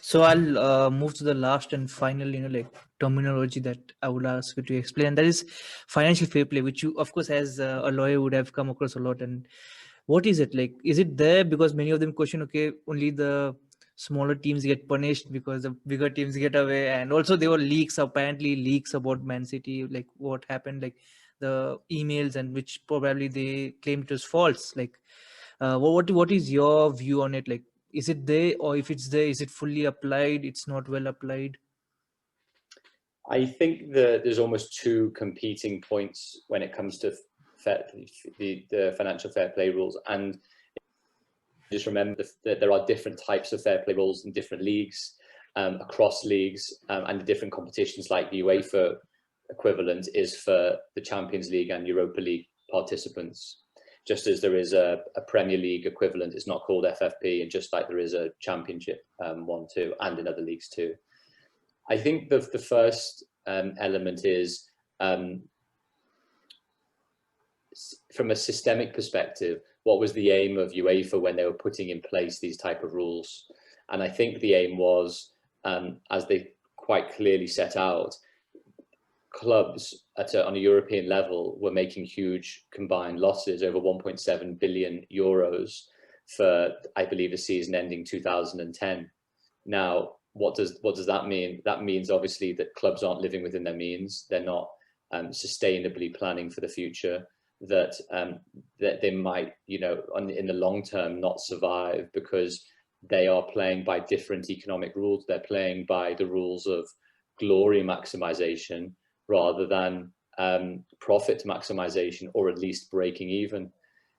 So I'll move to the last and final, like terminology that I would ask you to explain, and that is financial fair play, which you, of course, as a lawyer would have come across a lot. And what is it like? Is it there because many of them question, okay, only the smaller teams get punished because the bigger teams get away, and also there were leaks, apparently leaks about Man City, like what happened, like the emails, and which probably they claimed it was false. Like, what is your view on it? Like, is it there, or if it's there, is it fully applied? It's not well applied. I think that there's almost two competing points when it comes to the financial fair play rules, and just remember that there are different types of fair play rules in different leagues, across leagues, and the different competitions. Like the UEFA equivalent is for the Champions League and Europa League participants, just as there is a Premier League equivalent. It's not called FFP, and just like there is a Championship one too, and in other leagues too. I think the first element is, from a systemic perspective, what was the aim of UEFA when they were putting in place these type of rules? And I think the aim was, as they quite clearly set out, clubs on a European level were making huge combined losses, over 1.7 billion euros for, I believe, a season ending 2010. Now, what does that mean? That means obviously that clubs aren't living within their means. They're not sustainably planning for the future. That they might, in the long term, not survive because they are playing by different economic rules. They're playing by the rules of glory maximization rather than profit maximization, or at least breaking even.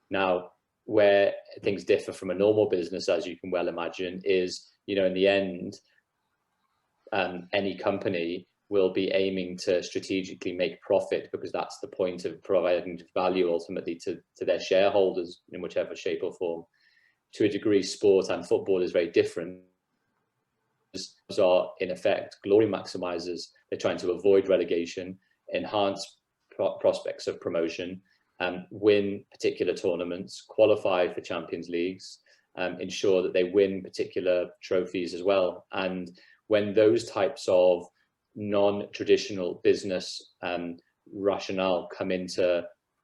Now, where things differ from a normal business, as you can well imagine, is, in the end, any company will be aiming to strategically make profit, because that's the point of providing value ultimately to their shareholders in whichever shape or form. To a degree, sport and football is very different. Those are, in effect, glory maximizers. They're trying to avoid relegation, enhance prospects of promotion, win particular tournaments, qualify for Champions Leagues, ensure that they win particular trophies as well. And when those types of non-traditional business rationale come into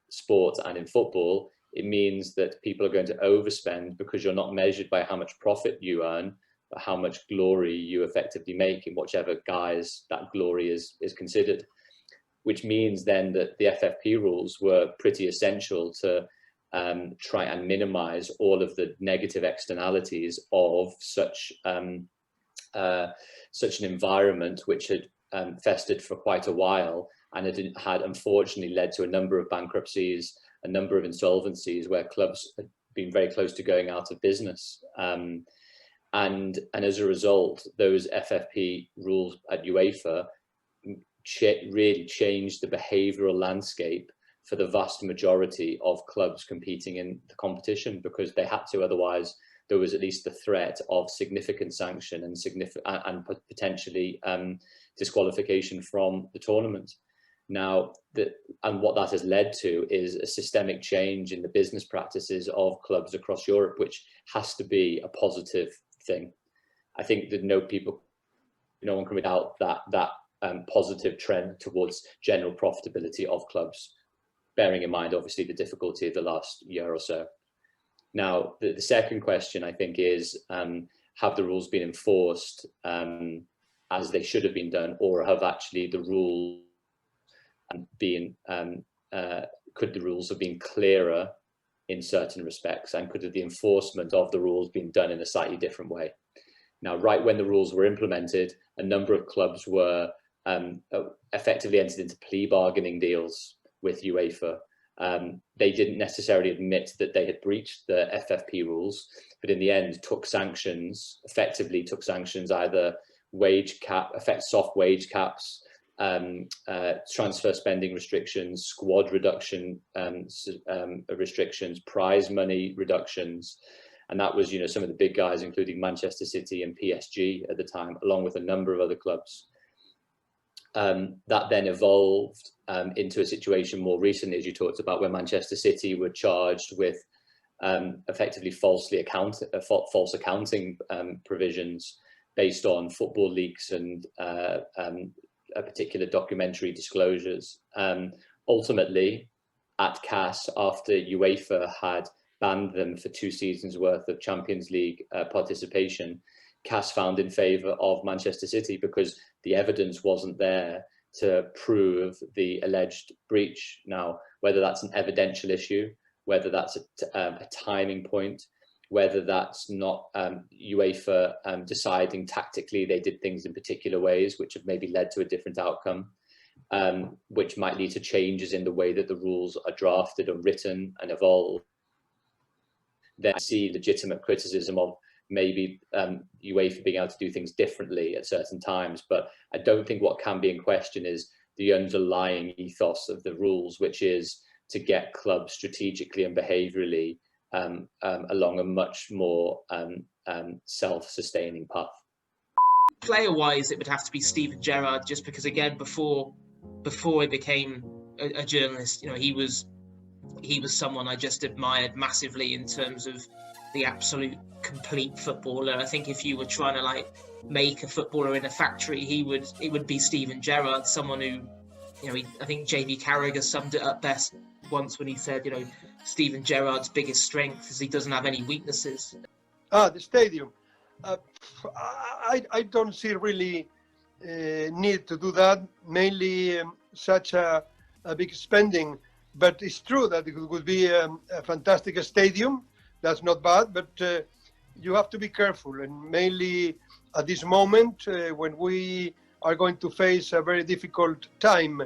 sport and in football, it means that people are going to overspend, because you're not measured by how much profit you earn, but how much glory you effectively make in whichever guise that glory is considered. Which means then that the FFP rules were pretty essential to try and minimize all of the negative externalities of such an environment, which had festered for quite a while, and it had unfortunately led to a number of bankruptcies, a number of insolvencies, where clubs had been very close to going out of business. And as a result, those FFP rules at UEFA really changed the behavioural landscape for the vast majority of clubs competing in the competition, because they had to. Otherwise, there was at least the threat of significant sanction and potentially disqualification from the tournament. Now, and what that has led to is a systemic change in the business practices of clubs across Europe, which has to be a positive thing. I think that no one can without that positive trend towards general profitability of clubs, bearing in mind, obviously, the difficulty of the last year or so. Now, the second question, I think, is, have the rules been enforced as they should have been done, or have actually the rules been, could the rules have been clearer in certain respects, and could the enforcement of the rules been done in a slightly different way? Now, right when the rules were implemented, a number of clubs were effectively entered into plea bargaining deals with UEFA. They didn't necessarily admit that they had breached the FFP rules, but in the end effectively took sanctions, either soft wage caps, transfer spending restrictions, squad reduction restrictions, prize money reductions. And that was, some of the big guys, including Manchester City and PSG at the time, along with a number of other clubs. That then evolved into a situation more recently, as you talked about, where Manchester City were charged with effectively false accounting provisions based on football leaks and a particular documentary disclosures. Ultimately, at CAS, after UEFA had banned them for 2 seasons worth of Champions League participation, CAS found in favour of Manchester City because the evidence wasn't there to prove the alleged breach. Now, whether that's an evidential issue, whether that's a timing point, whether that's not UEFA deciding tactically they did things in particular ways which have maybe led to a different outcome, which might lead to changes in the way that the rules are drafted or written and evolved, then I see legitimate criticism of maybe UEFA being able to do things differently at certain times. But I don't think what can be in question is the underlying ethos of the rules, which is to get clubs strategically and behaviourally along a much more self-sustaining path. Player-wise, it would have to be Steven Gerrard, just because, again, before he became a journalist, he was someone I just admired massively in terms of the absolute complete footballer. I think if you were trying to make a footballer in a factory, it would be Steven Gerrard, someone who, I think JB Carragher summed it up best once when he said, Steven Gerrard's biggest strength is he doesn't have any weaknesses. The stadium. I don't see really need to do that, mainly such a big spending. But it's true that it would be a fantastic stadium. That's not bad, but you have to be careful. And mainly at this moment, when we are going to face a very difficult time,